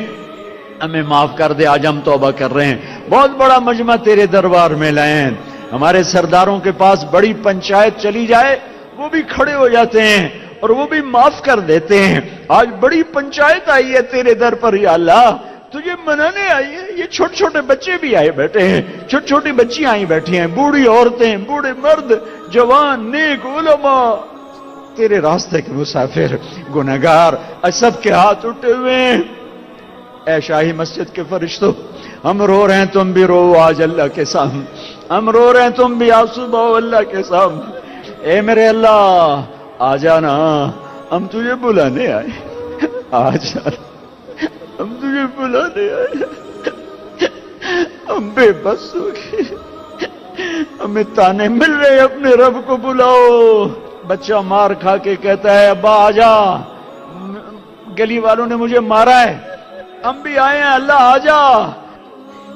ہمیں معاف کر دے۔ آج ہم توبہ کر رہے ہیں، بہت بڑا مجمع تیرے دربار میں لائے ہیں، ہمارے سرداروں کے پاس بڑی پنچایت چلی جائے وہ بھی کھڑے ہو جاتے ہیں اور وہ بھی معاف کر دیتے ہیں۔ آج بڑی پنچایت آئی ہے تیرے در پر یا اللہ، تجھے منانے آئی ہے، یہ چھوٹے چھوٹے بچے بھی آئے بیٹھے ہیں، چھوٹی چھوٹی بچیاں آئی بیٹھی ہیں، بوڑھی عورتیں، بوڑھے مرد، جوان، نیک، علماء، تیرے راستے کے مسافر، گنہگار، سب کے ہاتھ اٹھے ہوئے ہیں۔ اے شاہی مسجد کے فرشتوں، ہم رو رہے ہیں، تم بھی رو آج اللہ کے سامنے، ہم رو رہے ہیں، تم بھی آنسو بہو اللہ کے سامنے۔ اے میرے اللہ آ جانا، ہم تجھے بلانے آئے، آ جانا، ہم تجھے بلانے آئے، ہم بے بس ہو گئے، ہمیں تانے مل رہے، اپنے رب کو بلاؤ۔ بچہ مار کھا کے کہتا ہے، ابا آ جا، گلی والوں نے مجھے مارا ہے، ہم بھی آئے ہیں، اللہ آ جا۔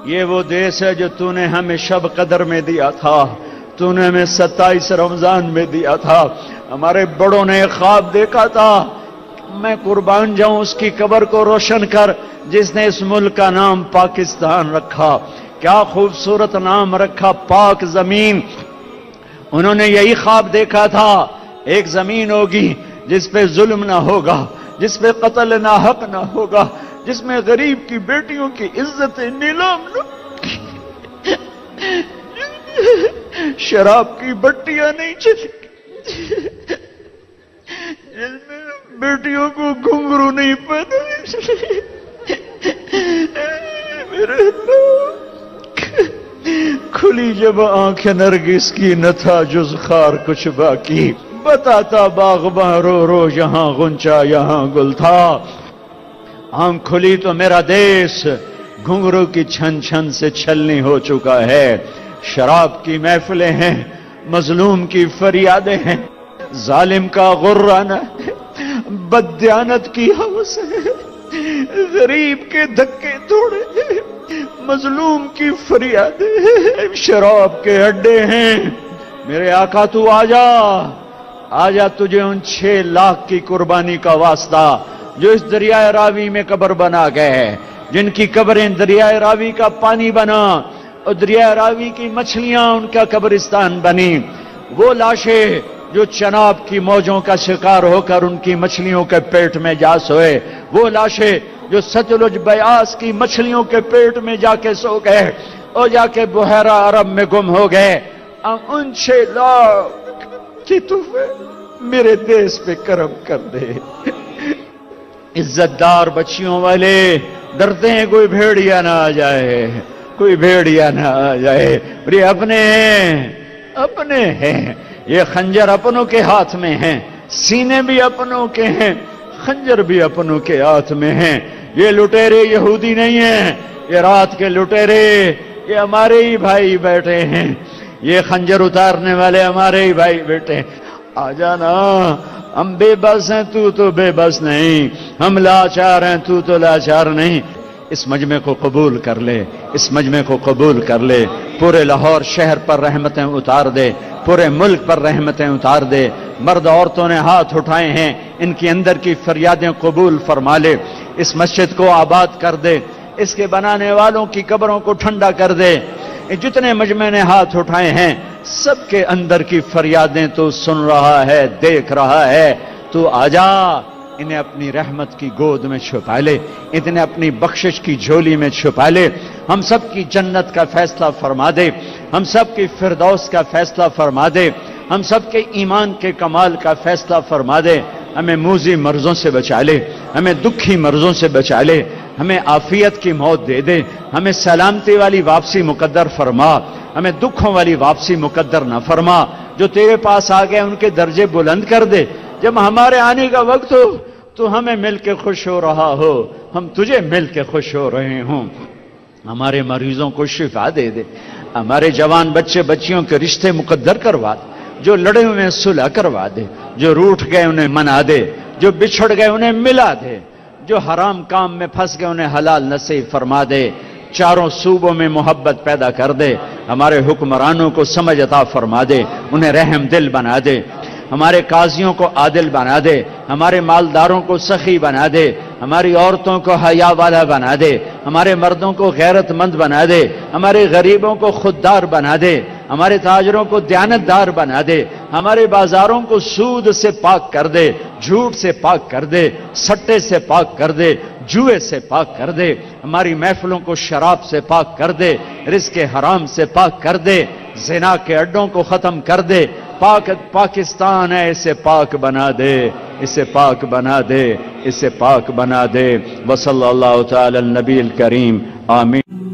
یہ وہ دیس ہے جو تو نے ہمیں شب قدر میں دیا تھا، تو نے ہمیں 27 رمضان میں دیا تھا، ہمارے بڑوں نے ایک خواب دیکھا تھا، میں قربان جاؤں اس کی قبر کو روشن کر جس نے اس ملک کا نام پاکستان رکھا، کیا خوبصورت نام رکھا، پاک زمین۔ انہوں نے یہی خواب دیکھا تھا، ایک زمین ہوگی جس پہ ظلم نہ ہوگا، جس پہ قتل نہ حق نہ ہوگا، جس میں غریب کی بیٹیوں کی عزت نیلام نہ، شراب کی بٹیاں نہیں چلے، جس میں بیٹیوں کو گھنگرو نہیں پہنا، میرے اللہ کھلی جب آنکھ نرگس کی نہ تھا جز خار کچھ باقی، بتاتا باغباں رو رو یہاں غنچہ یہاں گل تھا، آنکھ کھلی تو میرا دیس گھنگرو کی چھن چھن سے چھلنی ہو چکا ہے، شراب کی محفلیں ہیں، مظلوم کی فریادیں ہیں، ظالم کا غرانہ ہے، بددیانت کی ہوس ہے، غریب کے دھکے توڑے ہیں، مظلوم کی فریادیں ہیں، شراب کے اڈے ہیں۔ میرے آقا تو آجا، آجا، تجھے ان 6 لاکھ کی قربانی کا واسطہ جو اس دریائے راوی میں قبر بنا گئے ہیں، جن کی قبریں دریائے راوی کا پانی بنا اور دریائے راوی کی مچھلیاں ان کا قبرستان بنی، وہ لاشیں جو چناب کی موجوں کا شکار ہو کر ان کی مچھلیوں کے پیٹ میں جا سوئے، وہ لاشیں جو ستلج بیاس کی مچھلیوں کے پیٹ میں جا کے سو گئے اور جا کے بحیرہ عرب میں گم ہو گئے، ان 6 لاکھ کی تحفے میرے دیس پہ کرم کر دے۔ عزت دار بچیوں والے ڈرتے ہیں کوئی بھیڑیا نہ آ جائے، کوئی بھیڑیا نہ آ جائے، اور یہ اپنے ہیں، اپنے ہیں، یہ خنجر اپنوں کے ہاتھ میں ہیں، سینے بھی اپنوں کے ہیں، خنجر بھی اپنوں کے ہاتھ میں ہیں، یہ لٹیرے یہودی نہیں ہیں، یہ رات کے لٹیرے یہ ہمارے ہی بھائی بیٹھے ہیں، یہ خنجر اتارنے والے ہمارے ہی بھائی بیٹھے ہیں۔ آ جانا، ہم بے بس ہیں، تو بے بس نہیں، ہم لاچار ہیں، تو لاچار نہیں۔ اس مجمع کو قبول کر لے، اس مجمع کو قبول کر لے، پورے لاہور شہر پر رحمتیں اتار دے، پورے ملک پر رحمتیں اتار دے۔ مرد عورتوں نے ہاتھ اٹھائے ہیں، ان کی اندر کی فریادیں قبول فرما لے، اس مسجد کو آباد کر دے، اس کے بنانے والوں کی قبروں کو ٹھنڈا کر دے۔ جتنے مجمع نے ہاتھ اٹھائے ہیں سب کے اندر کی فریادیں تو سن رہا ہے، دیکھ رہا ہے، تو آجا انہیں اپنی رحمت کی گود میں چھپا لے، انہیں اپنی بخشش کی جھولی میں چھپا لے۔ ہم سب کی جنت کا فیصلہ فرما دے، ہم سب کی فردوس کا فیصلہ فرما دے، ہم سب کے ایمان کے کمال کا فیصلہ فرما دے۔ ہمیں موذی مرضوں سے بچا لے، ہمیں دکھی مرضوں سے بچا لے، ہمیں عافیت کی موت دے دے، ہمیں سلامتی والی واپسی مقدر فرما، ہمیں دکھوں والی واپسی مقدر نہ فرما۔ جو تیرے پاس آ گئے ان کے درجے بلند کر دے، جب ہمارے آنے کا وقت ہو تو ہمیں مل کے خوش ہو رہا ہو، ہم تجھے مل کے خوش ہو رہے ہوں۔ ہمارے مریضوں کو شفا دے دے، ہمارے جوان بچے بچیوں کے رشتے مقدر کروا دے، جو لڑے ہوئے صلح کروا دے، جو روٹھ گئے انہیں منا دے، جو بچھڑ گئے انہیں ملا دے، جو حرام کام میں پھنس گئے انہیں حلال نصیب فرما دے۔ چاروں صوبوں میں محبت پیدا کر دے، ہمارے حکمرانوں کو سمجھ عطا فرما دے، انہیں رحم دل بنا دے، ہمارے قاضیوں کو عادل بنا دے، ہمارے مالداروں کو سخی بنا دے، ہماری عورتوں کو حیا والا بنا دے، ہمارے مردوں کو غیرت مند بنا دے، ہمارے غریبوں کو خوددار بنا دے، ہمارے تاجروں کو دیانتدار بنا دے، ہمارے بازاروں کو سود سے پاک کر دے، جھوٹ سے پاک کر دے، سٹے سے پاک کر دے، جوئے سے پاک کر دے، ہماری محفلوں کو شراب سے پاک کر دے، رزق حرام سے پاک کر دے، زنا کے اڈوں کو ختم کر دے۔ پاکستان ہے، اسے پاک بنا دے، اسے پاک بنا دے، اسے پاک بنا دے۔ وصلی اللہ تعالی النبی الکریم، آمین۔